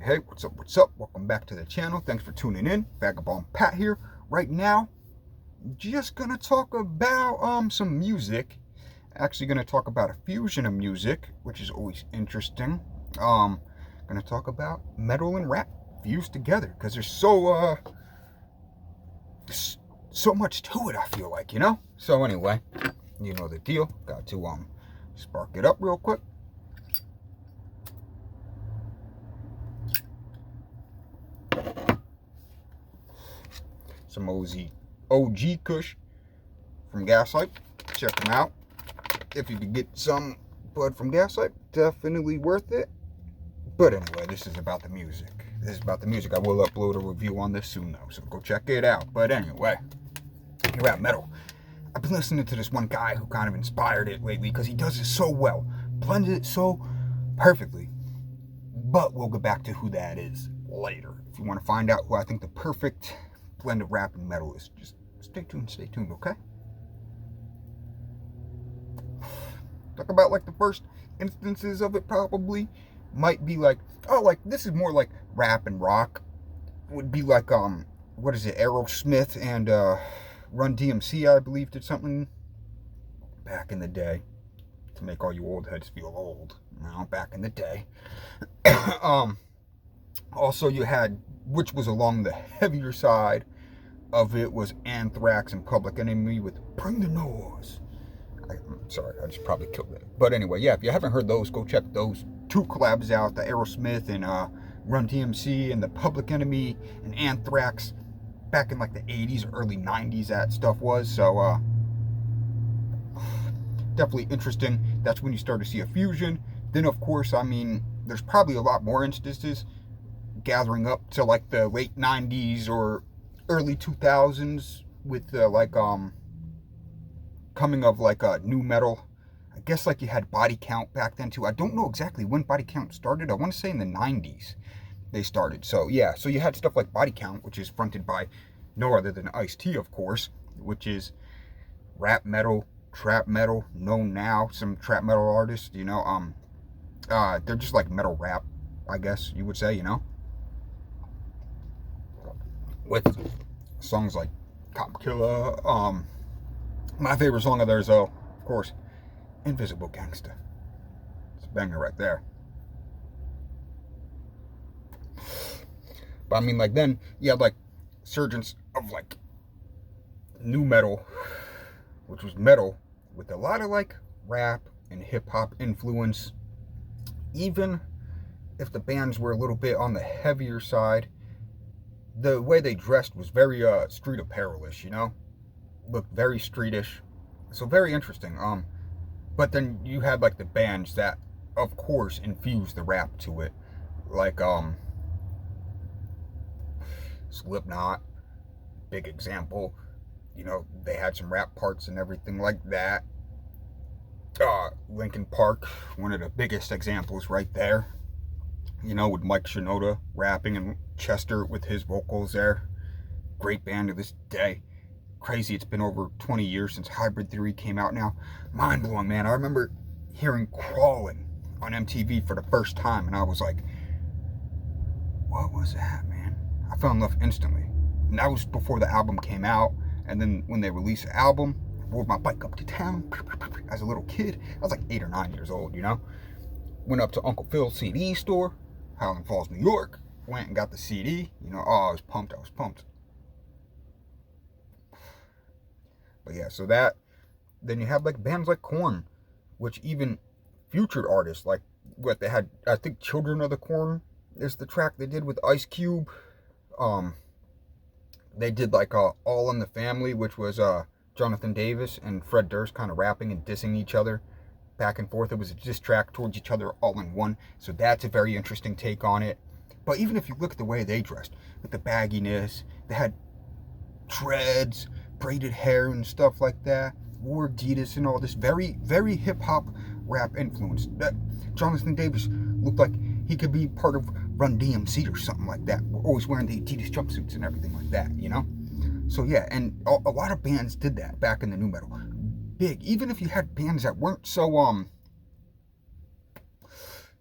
Hey, what's up, what's up? Welcome back to the channel. Thanks for tuning in. Vagabond Pat here. Right now, just gonna talk about some music. Actually gonna talk about a fusion of music, which is always interesting. Gonna talk about metal and rap fused together, because there's so much to it, I feel like, So anyway, you know the deal. Got to spark it up real quick. Some OG Kush from Gaslight. Check them out. If you could get some bud from Gaslight, definitely worth it. But anyway, this is about the music. I will upload a review on this soon, though, so go check it out. But anyway, rap metal. I've been listening to this one guy who kind of inspired it lately because he does it so well. Blends it so perfectly. But we'll get back to who that is later. If you want to find out who I think the perfect blend of rap and metal is, just stay tuned, okay? Talk about like the first instances of it probably might be like, this is more like rap and rock. Would be like what is it, Aerosmith and Run DMC, I believe, did something back in the day to make all you old heads feel old. Back in the day. Also you had, which was along the heavier side of it, was Anthrax and Public Enemy with Bring the Noise. I'm sorry, I just probably killed it. But anyway, yeah, if you haven't heard those, go check those two collabs out, the Aerosmith and Run DMC, and the Public Enemy and Anthrax back in like the 80s or early 90s that stuff was. So definitely interesting. That's when you start to see a fusion. Then of course, I mean, there's probably a lot more instances gathering up to like the late 90s or early 2000s with coming of like new metal. I guess like you had Body Count back then too. I don't know exactly when Body Count started. I want to say in the 90s they started. So yeah, so you had stuff like Body Count, which is fronted by no other than Ice-T, of course, which is rap metal, trap metal, known now, some trap metal artists, they're just like metal rap, I guess you would say, with songs like Cop Killer. My favorite song of theirs, though, of course, Invisible Gangsta. It's a banger right there. But I mean, like, then you had like surgence of like new metal, which was metal with a lot of like rap and hip-hop influence. Even if the bands were a little bit on the heavier side, the way they dressed was very street apparel-ish, looked very streetish, so very interesting. But then you had like the bands that of course infused the rap to it, like Slipknot, big example. They had some rap parts and everything like that. Linkin Park, one of the biggest examples right there, with Mike Shinoda rapping and Chester with his vocals there. Great band to this day. Crazy, it's been over 20 years since Hybrid Theory came out now. Mind blowing, man. I remember hearing Crawlin' on MTV for the first time, and I was like, what was that, man? I fell in love instantly. And that was before the album came out. And then when they released the album, I rode my bike up to town as a little kid. I was like 8 or 9 years old, Went up to Uncle Phil's CD store, Highland Falls, New York. Went and got the CD. I was pumped. But yeah, so that, then you have like bands like Korn, which even featured artists, like what they had, I think Children of the Corn is the track they did with Ice Cube. They did like All in the Family, which was Jonathan Davis and Fred Durst kind of rapping and dissing each other back and forth. It was a diss track towards each other all in one. So that's a very interesting take on it. But even if you look at the way they dressed, with the bagginess, they had dreads, braided hair and stuff like that, wore Adidas and all this, very, very hip-hop rap influence. That Jonathan Davis looked like he could be part of Run DMC or something like that. We're always wearing the Adidas jumpsuits and everything like that, So yeah, and a lot of bands did that back in the new metal. Big, even if you had bands that weren't so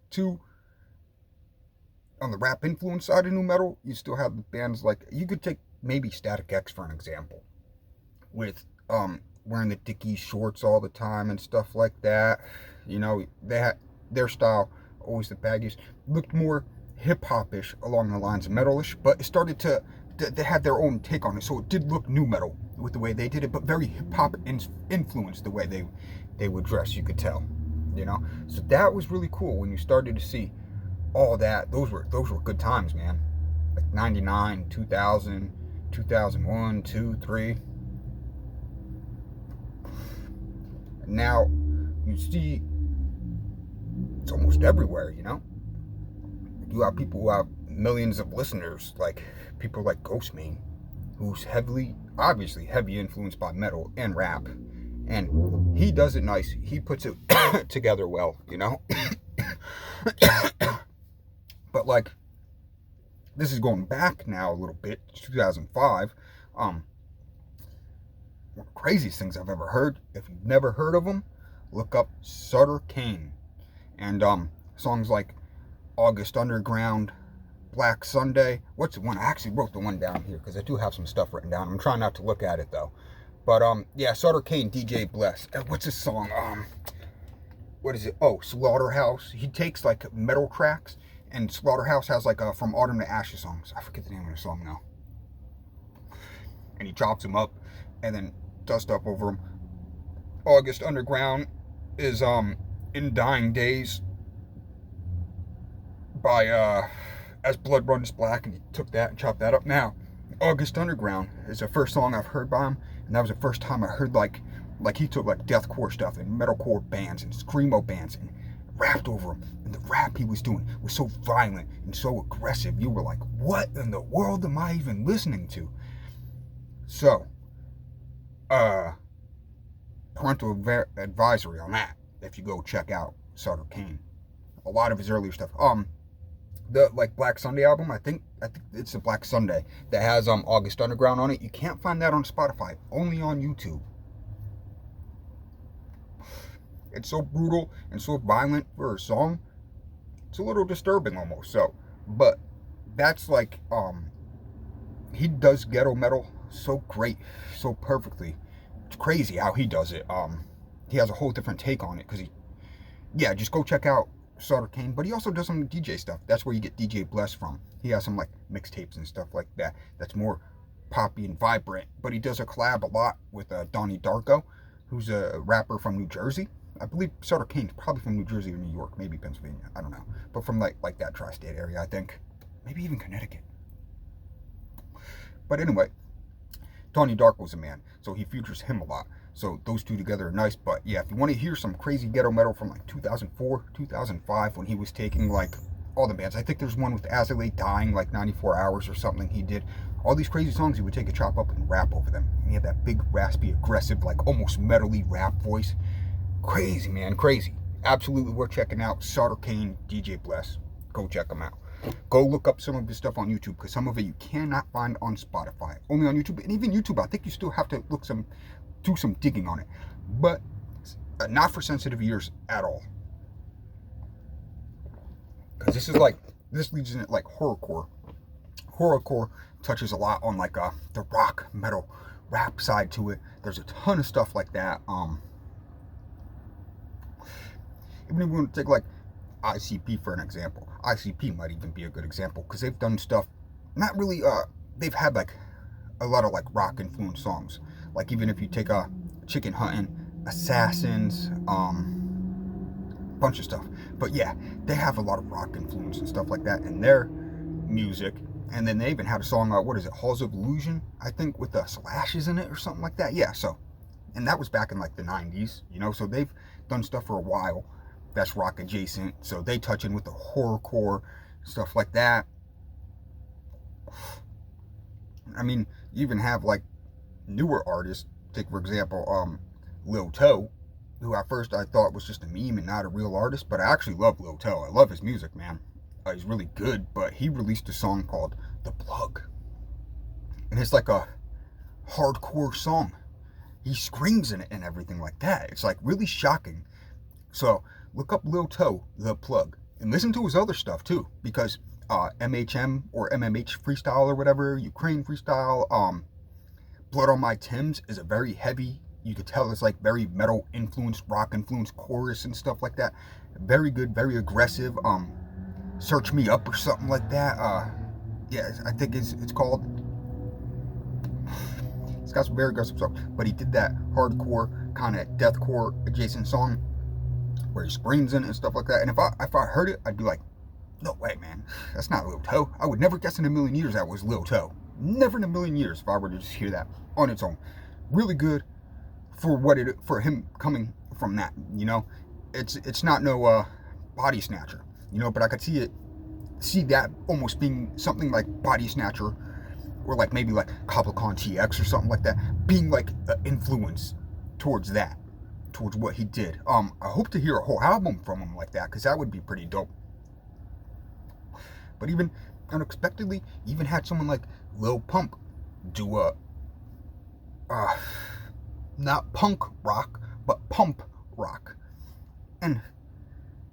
too on the rap influence side of nu metal, you still have bands like, you could take maybe Static X for an example, with wearing the Dickies shorts all the time and stuff like that. You know, they had their style, always the baggies, looked more hip hop-ish along the lines of metalish, but it started to, they had their own take on it, so it did look nu metal with the way they did it, but very hip hop influenced the way they would dress. You could tell, you know. So that was really cool when you started to see all that. Those were good times, man. Like 99, 2000, 2001, 2, 3. Now you see it's almost everywhere, you know. You have people who have millions of listeners, like people like Ghostmane, who's obviously heavy influenced by metal and rap, and he does it nice. He puts it together well, you know. But like, this is going back now a little bit, 2005. One of the craziest things I've ever heard. If you've never heard of them, look up Sutter Kane. And songs like August Underground, Black Sunday. What's the one? I actually wrote the one down here because I do have some stuff written down. I'm trying not to look at it though. But yeah, Sutter Kane, DJ Bless. What's his song? What is it? Oh, Slaughterhouse. He takes like metal tracks, and Slaughterhouse has like From Autumn to Ashes songs. I forget the name of the song now. And he chops them up and then does stuff over them. August Underground is In Dying Days by As Blood Runs Black, and he took that and chopped that up. Now, August Underground is the first song I've heard by him, and that was the first time I heard like he took like deathcore stuff and metalcore bands and screamo bands and rapped over them. And the rap he was doing was so violent and so aggressive. You were like, what in the world am I even listening to? So, parental advisory on that if you go check out Sutter Kane. A lot of his earlier stuff. The like Black Sunday album, I think it's the Black Sunday that has August Underground on it. You can't find that on Spotify, only on YouTube. It's so brutal and so violent for a song. It's a little disturbing almost. So, but that's like he does ghetto metal so great, so perfectly. It's crazy how he does it. He has a whole different take on it because just go check out Sutter Kane. But he also does some DJ stuff. That's where you get DJ Bless from. He has some like mixtapes and stuff like that. That's more poppy and vibrant. But he does a collab a lot with Donnie Darko, who's a rapper from New Jersey. I believe Sutter Kane's probably from New Jersey or New York, maybe Pennsylvania. I don't know, but from like that tri-state area, I think. Maybe even Connecticut. But anyway, Donnie Darko's a man, so he features him a lot. So those two together are nice. But yeah, if you want to hear some crazy ghetto metal from like 2004, 2005, when he was taking like all the bands. I think there's one with As I Lay Dying, like 94 Hours or something he did. All these crazy songs, he would take a chop up and rap over them. And he had that big, raspy, aggressive, like almost metally rap voice. Crazy, man, crazy. Absolutely worth checking out. Sutter Kane, DJ Bless. Go check him out. Go look up some of his stuff on YouTube, because some of it you cannot find on Spotify. Only on YouTube. And even YouTube, I think you still have to do some digging on it. But not for sensitive ears at all. Because this leads into like horrorcore. Horrorcore touches a lot on like the rock, metal, rap side to it. There's a ton of stuff like that. Even if we want to take like ICP for an example. ICP might even be a good example, because they've done stuff, not really, they've had like a lot of like rock influenced songs. Like even if you take Chicken Huntin', Assassins, bunch of stuff. But yeah, they have a lot of rock influence and stuff like that in their music. And then they even had a song, what is it, Halls of Illusion, I think, with the Slashes in it or something like that. Yeah, so, and that was back in like the 90s, you know, so they've done stuff for a while that's rock adjacent. So they touch in with the horrorcore, stuff like that. I mean, you even have like newer artists. Take for example, Lil Toe, who at first I thought was just a meme and not a real artist, but I actually love Lil Toe. I love his music, man. He's really good. But he released a song called The Plug, and it's like a hardcore song. He screams in it and everything like that. It's like really shocking. So look up Lil Toe, The Plug, and listen to his other stuff too, because MHM or MMH freestyle or whatever, Ukraine freestyle. Blood on My Timbs is a very heavy, you could tell it's like very metal influenced, rock influenced chorus and stuff like that. Very good, very aggressive. Search Me Up or something like that. Yeah, I think it's called. It's got some very aggressive stuff, but he did that hardcore kind of deathcore adjacent song where he screams in it and stuff like that. And if I heard it, I'd be like, no way, man, that's not Lil Toe. I would never guess in a million years that was Lil Toe. Never in a million years if I were to just hear that on its own. Really good for him coming from that. You know, it's not no Body Snatcher. You know, but I could see that almost being something like Body Snatcher, or like maybe like Cobblecon TX or something like that, being like an influence towards what he did. I hope to hear a whole album from him like that, because that would be pretty dope. But even unexpectedly, even had someone like Lil Pump do a not punk rock, but pump rock, and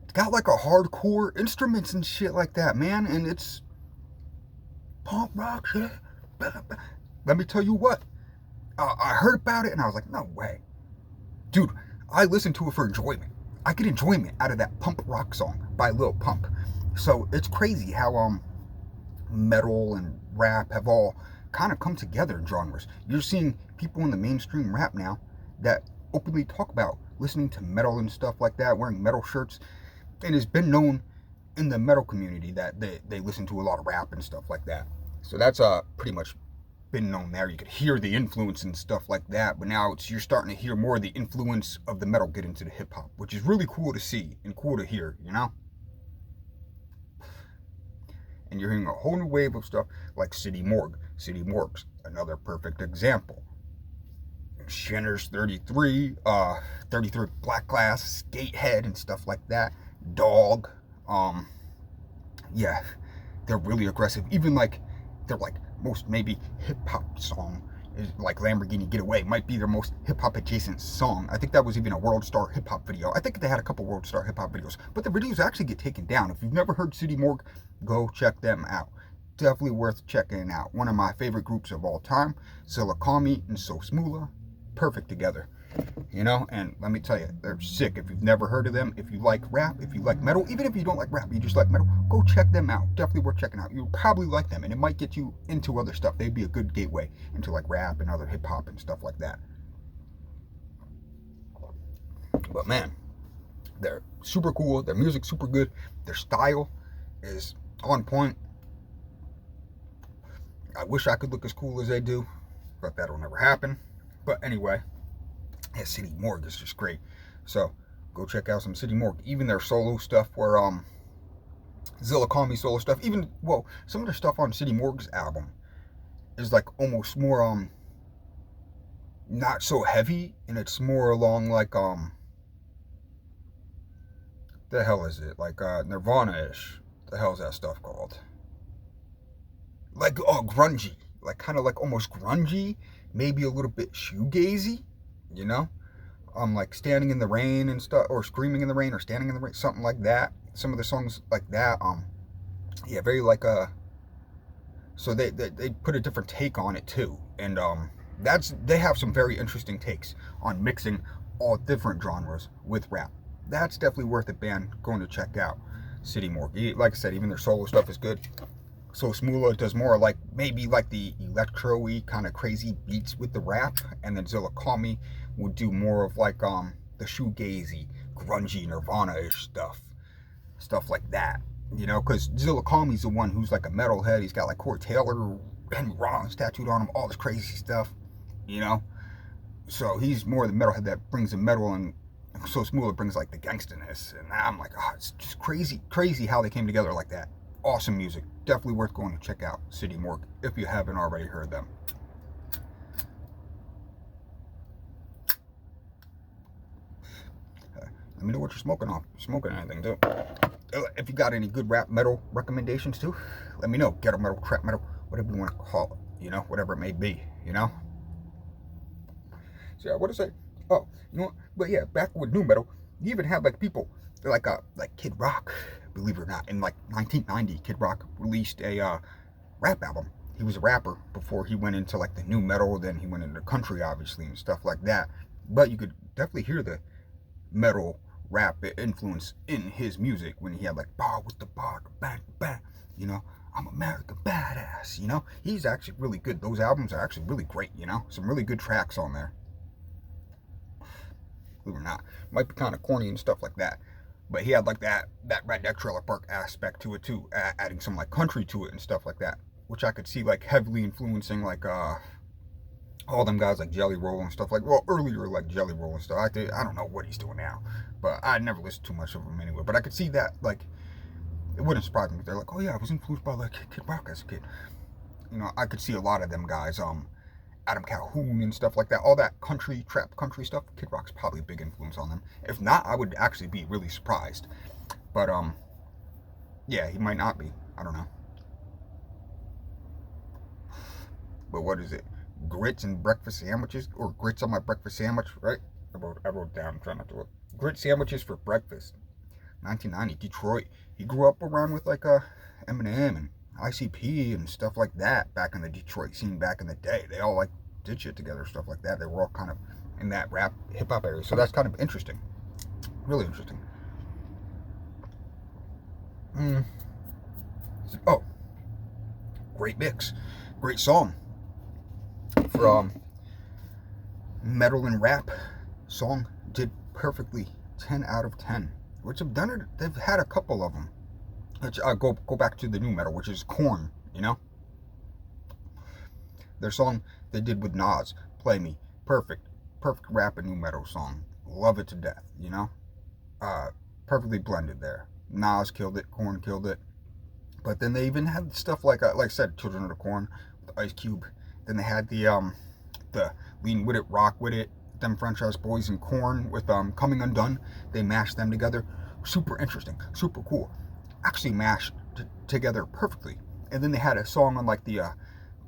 it's got like a hardcore instruments and shit like that, man, and it's pump rock shit. Let me tell you what, I heard about it and I was like, no way, dude. I listened to it for enjoyment. I get enjoyment out of that pump rock song by Lil Pump. So it's crazy how metal and rap have all kind of come together in genres. You're seeing people in the mainstream rap now that openly talk about listening to metal and stuff like that, wearing metal shirts, and it's been known in the metal community that they listen to a lot of rap and stuff like that. So that's pretty much been known there. You could hear the influence and stuff like that, but now you're starting to hear more of the influence of the metal get into the hip hop, which is really cool to see and cool to hear, you know? And you're hearing a whole new wave of stuff like City Morgue. City Morgue's another perfect example. Shinner's 33, 33 Black Glass, Skatehead and stuff like that. Dog. Yeah, they're really aggressive. Even like, they're like most maybe hip hop song is like Lamborghini Getaway might be their most hip hop adjacent song. I think that was even a World Star hip hop video. I think they had a couple World Star hip hop videos, but the videos actually get taken down. If you've never heard City Morgue, go check them out. Definitely worth checking out. One of my favorite groups of all time, Silicami and So Smoola, perfect together. You know, and let me tell you, they're sick. If you've never heard of them, if you like rap, if you like metal, even if you don't like rap, you just like metal, go check them out. Definitely worth checking out. You'll probably like them, and it might get you into other stuff. They'd be a good gateway into like rap and other hip hop and stuff like that. But man, they're super cool. Their music's super good. Their style is on point. I wish I could look as cool as they do, but that'll never happen. But anyway, yeah, City Morgue is just great. So go check out some City Morgue. Even their solo stuff, where Zilla Call Me solo stuff. Even some of their stuff on City Morgue's album is like almost more not so heavy, and it's more along like the hell is it, like Nirvana-ish. The hell is that stuff called? Like grungy, like kind of like almost grungy, maybe a little bit shoegazy, you know? Like Standing in the Rain and stuff, or Screaming in the Rain, or Standing in the Rain, something like that. Some of the songs like that, yeah, very like so they put a different take on it too, and they have some very interesting takes on mixing all different genres with rap. That's definitely worth a band going to check out. City Morgue, like I said, even their solo stuff is good. So Smoola does more like maybe like the electro-y kind of crazy beats with the rap, and then Zilla Call Me would do more of like the shoegazy, grungy, Nirvana-ish stuff like that. You know, because Zilla Call Me's the one who's like a metalhead. He's got like Corey Taylor, Henry Rollins tattooed on him, all this crazy stuff. You know, so he's more the metalhead that brings the metal, and So Smoola brings like the gangsterness, and I'm like, it's just crazy how they came together like that. Awesome music. Definitely worth going to check out City Morgue if you haven't already heard them. Let me know what you're smoking on. Smoking anything too. If you got any good rap metal recommendations too, let me know. Ghetto metal, trap metal, whatever you want to call it. You know, whatever it may be. You know. So yeah, what to say? Oh, you know what? But yeah, back with new metal, you even have like people like Kid Rock, believe it or not. In like 1990, Kid Rock released a rap album. He was a rapper before he went into like the new metal, then he went into country, obviously, and stuff like that. But you could definitely hear the metal rap influence in his music when he had like bar with the bar, bang, bang, you know, I'm American badass, you know. He's actually really good. Those albums are actually really great, you know. Some really good tracks on there. Believe it or not. Might be kind of corny and stuff like that. But he had like that Redneck Trailer Park aspect to it too, adding some like country to it and stuff like that, which I could see like heavily influencing like all them guys like Jelly Roll and stuff like, well, earlier like Jelly Roll and stuff. I don't know what he's doing now, but I never listened too much of him anyway. But I could see that, like, it wouldn't surprise me if they're like, oh yeah, I was influenced by like Kid Rock as a kid. You know, I could see a lot of them guys, Adam Calhoun and stuff like that, all that country, trap country stuff. Kid Rock's probably a big influence on them. If not, I would actually be really surprised. But yeah, he might not be. I don't know. But what is it? Grits and breakfast sandwiches, or grits on my breakfast sandwich, right? I wrote down, I'm trying not to look. Grit sandwiches for breakfast. 1990, Detroit. He grew up around with like Eminem and ICP and stuff like that back in the Detroit scene back in the day. They all like did shit together, stuff like that. They were all kind of in that rap hip hop area. So that's kind of interesting. Really interesting. Oh, great mix. Great song. For metal and rap song, did perfectly 10 out of 10, which have done it. They've had a couple of them, which go back to the new metal, which is Korn, you know, their song they did with Nas, Play Me, perfect rap and new metal song, love it to death, you know. Perfectly blended there. Nas killed it, Korn killed it. But then they even had stuff like I said, Children of the Corn with Ice Cube. Then they had the Lean With It, Rock With It, them franchise boys and Korn with Coming Undone. They mashed them together. Super interesting, super cool. Actually mashed together perfectly. And then they had a song on like the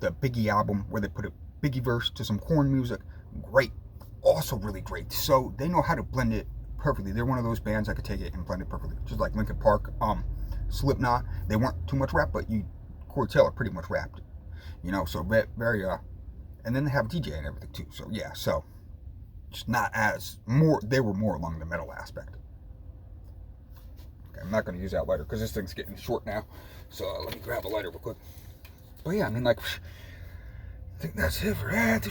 Biggie album where they put a Biggie verse to some Korn music. Great, also really great. So they know how to blend it perfectly. They're one of those bands that could take it and blend it perfectly. Just like Linkin Park, Slipknot. They weren't too much rap, but Corey Taylor pretty much rapped it. You know, so very and then they have a DJ and everything too. So yeah, so just not as more. They were more along the metal aspect. Okay, I'm not going to use that lighter because this thing's getting short now. So let me grab a lighter real quick. But yeah, I mean, like, I think that's it for that.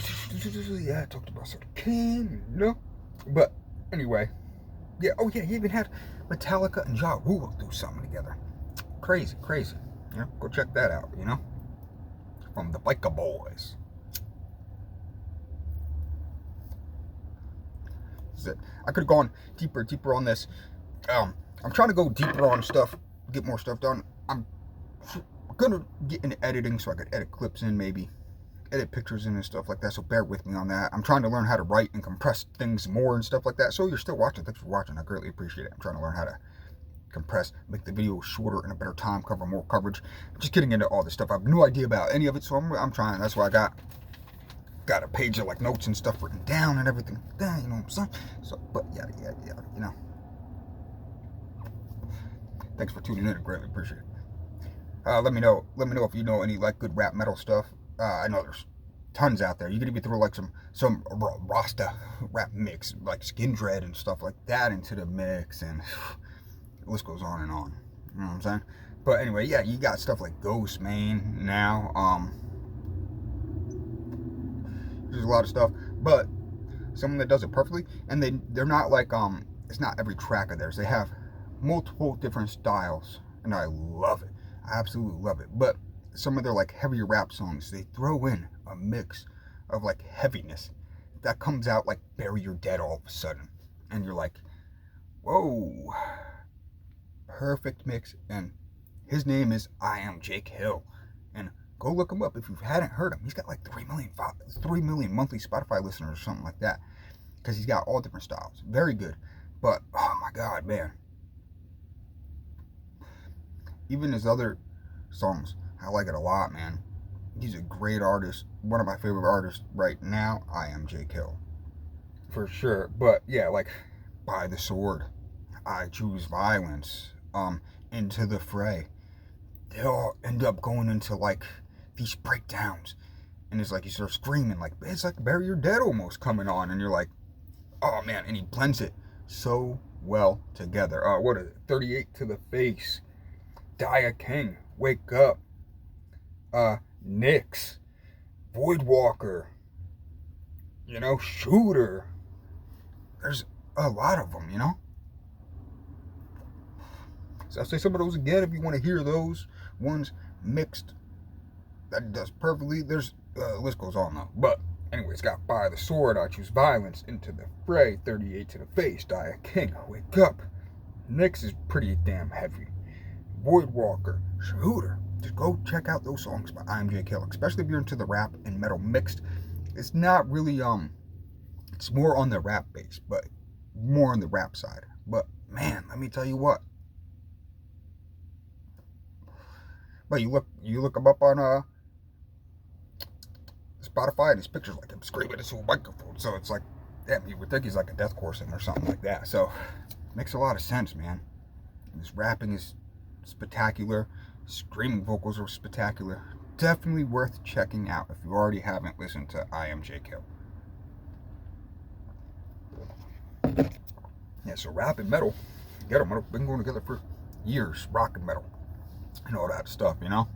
Yeah, I talked about Sarah Kane, you know. But anyway, yeah. Oh yeah, he even had Metallica and Ja Rule do something together. Crazy. You know, go check that out. You know, from the Biker Boys. I could have gone deeper on this. I'm trying to go deeper on stuff, get more stuff done. I'm gonna get into editing so I could edit clips in, maybe edit pictures in and stuff like that. So bear with me on that. I'm trying to learn how to write and compress things more and stuff like that. So you're still watching. Thanks for watching. I greatly appreciate it. I'm trying to learn how to compress, make the video shorter in a better time, cover more coverage. I'm just getting into all this stuff. I have no idea about any of it, so I'm trying. That's why I got a page of like notes and stuff written down and everything like that, you know what I'm saying? So, but yeah, you know. Thanks for tuning in. I greatly appreciate it. Let me know if you know any like good rap metal stuff. I know there's tons out there. You could even throw like some Rasta rap mix, like Skin Dread and stuff like that into the mix, and the list goes on and on. You know what I'm saying? But anyway, yeah, you got stuff like Ghost Main now. There's a lot of stuff, but someone that does it perfectly, and they're not like it's not every track of theirs. They have multiple different styles, and I love it. I absolutely love it. But some of their like heavier rap songs, they throw in a mix of like heaviness that comes out like Bury Your Dead all of a sudden, and you're like, whoa, perfect mix. And his name is I Am Jake Hill, and go look him up if you hadn't heard him. He's got like 3 million monthly Spotify listeners or something like that, because he's got all different styles. Very good. But oh my god, man, even his other songs, I like it a lot, man. He's a great artist. One of my favorite artists right now. I Am Jake Hill, for sure. But yeah, like By the Sword, I Choose Violence, into the fray, they all end up going into like these breakdowns. And it's like you start screaming, like it's like Bury Your Dead almost coming on, and you're like, oh man, and he blends it so well together. What is it? 38 to the Face, Die a King, Wake Up, Nyx, Voidwalker, Shooter. There's a lot of them, So I'll say some of those again if you want to hear those ones mixed. That does perfectly. There's the list goes on though. But anyway, it's got By the Sword, I Choose Violence, Into the Fray, 38 to the Face, Die a King, Wake Up. Nyx is pretty damn heavy. Voidwalker, Shooter. Just go check out those songs by IMJ Kill, especially if you're into the rap and metal mixed. It's not really it's more on the rap base, but more on the rap side. But man, let me tell you what. But you look him up on Spotify, and his pictures like him screaming into a microphone. So it's like, damn, you would think he's like a deathcore singer or something like that. So it makes a lot of sense, man. His rapping is spectacular. Screaming vocals are spectacular. Definitely worth checking out if you already haven't listened to IMJ Kill. Yeah, so rap and metal, get them. We've been going together for years, rock and metal, and all that stuff, You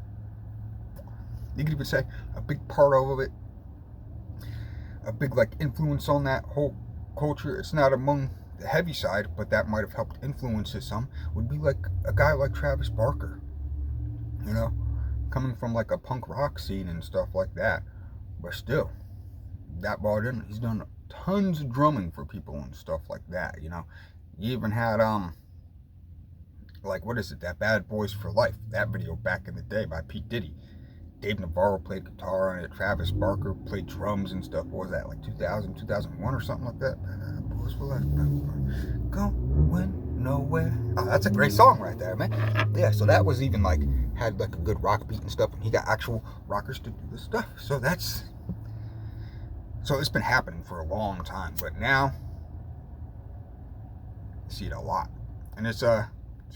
could even say a big part of it, a big like influence on that whole culture. It's not among the heavy side, but that might have helped influence it some. Would be like a guy like Travis Barker, coming from like a punk rock scene and stuff like that. But still, that brought in. He's done tons of drumming for people and stuff like that. You even had like what is it? That Bad Boys for Life. That video back in the day by P. Diddy. Dave Navarro played guitar on it. Travis Barker played drums and stuff. What was that, like 2000, 2001 or something like that? Boys for Life. Going nowhere. Oh, that's a great song right there, man. Yeah, so that was even like, had like a good rock beat and stuff. And he got actual rockers to do this stuff. So it's been happening for a long time. But now, you see it a lot. And it's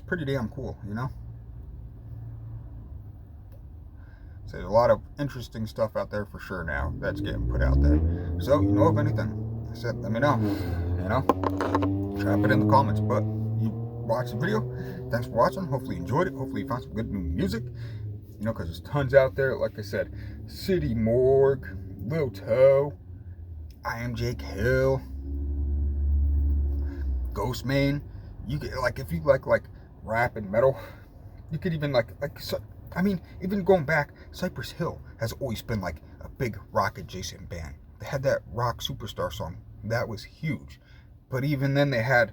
pretty damn cool, So there's a lot of interesting stuff out there for sure now that's getting put out there. So, of anything, I said, let me know. Drop it in the comments. But you watched the video. Thanks for watching. Hopefully you enjoyed it. Hopefully you found some good new music. Because there's tons out there. Like I said, City Morgue, Lil Toe, IMJ Kill, Ghostman. You get like if you like rap and metal, you could even even going back, Cypress Hill has always been like a big rock adjacent band. They had that Rock Superstar song that was huge, but even then they had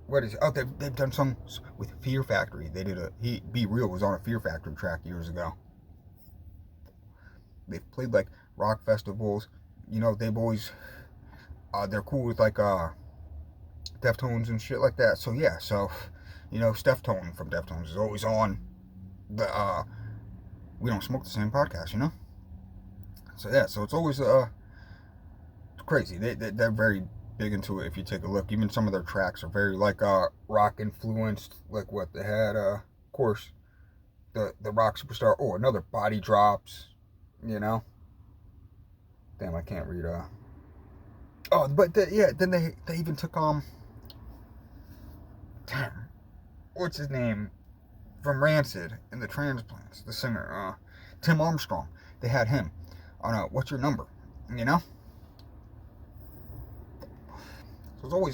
they've done songs with Fear Factory. They did Be Real was on a Fear Factory track years ago. They've played like rock festivals. They've always they're cool with like Deftones and shit like that. So yeah, Steph Tone from Deftones is always on the We Don't Smoke the Same podcast, So yeah, so it's always crazy. They're very big into it. If you take a look, even some of their tracks are very like rock influenced. Like what they had, of course, the Rock Superstar. Oh, another Body Drops. Damn, I can't read. Then they even took damn, what's his name from Rancid and the Transplants, the singer, Tim Armstrong. They had him on What's Your Number, So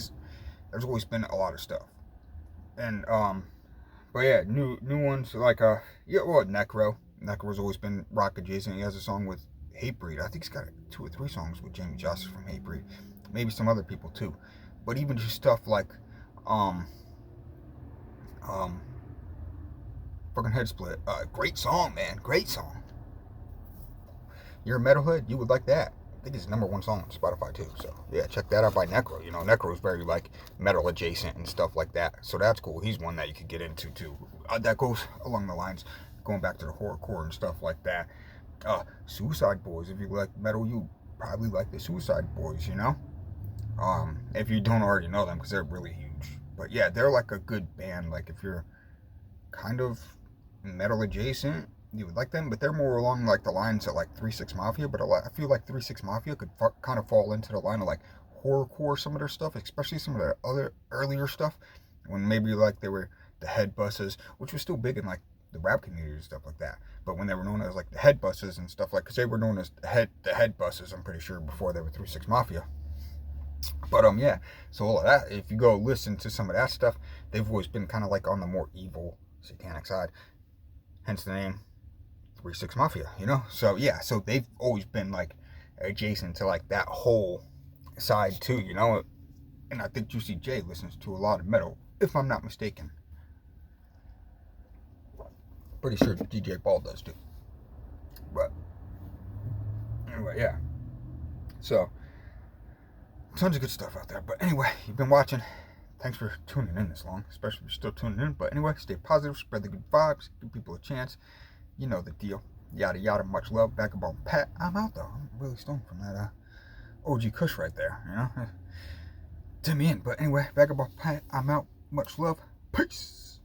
there's always been a lot of stuff, and but yeah, new ones like Necro. Necro's always been rock adjacent. He has a song with Hatebreed. I think he's got 2 or 3 songs with Jamie Justice from Hatebreed, maybe some other people too. But even just stuff like fucking Head Split. Great song, man. Great song. You're a metalhead, you would like that. I think it's the #1 song on Spotify too. So yeah, check that out by Necro. Necro is very like metal adjacent and stuff like that. So that's cool. He's one that you could get into too. That goes along the lines going back to the horrorcore and stuff like that. Suicide Boys. If you like metal, you probably like the Suicide Boys. If you don't already know them, because they're really huge. But yeah, they're like a good band. Like if you're kind of metal adjacent. You would like them, but they're more along like the lines of like 3-6 Mafia. But I feel like 3-6 Mafia could kind of fall into the line of like horrorcore, some of their stuff, especially some of their other earlier stuff, when maybe like they were the head buses, which was still big in like the rap community and stuff like that. But when they were known as like the head buses and stuff, like, because they were known as the head buses, I'm pretty sure, before they were 3-6 Mafia. But yeah, so all of that, if you go listen to some of that stuff, they've always been kind of like on the more evil, satanic side. Hence the name 3-6 Mafia, you know? So yeah, so they've always been like adjacent to like that whole side too, you know? And I think Juicy J listens to a lot of metal, if I'm not mistaken. Pretty sure DJ Ball does too. But anyway, yeah. So tons of good stuff out there. But anyway, you've been watching. Thanks for tuning in this long, especially if you're still tuning in. But anyway, stay positive, spread the good vibes, give people a chance. You know the deal. Yada yada, much love. Vagabond Pat. I'm out though. I'm really stoned from that OG Kush right there, you know? Tim in. But anyway, Vagabond Pat, I'm out. Much love. Peace.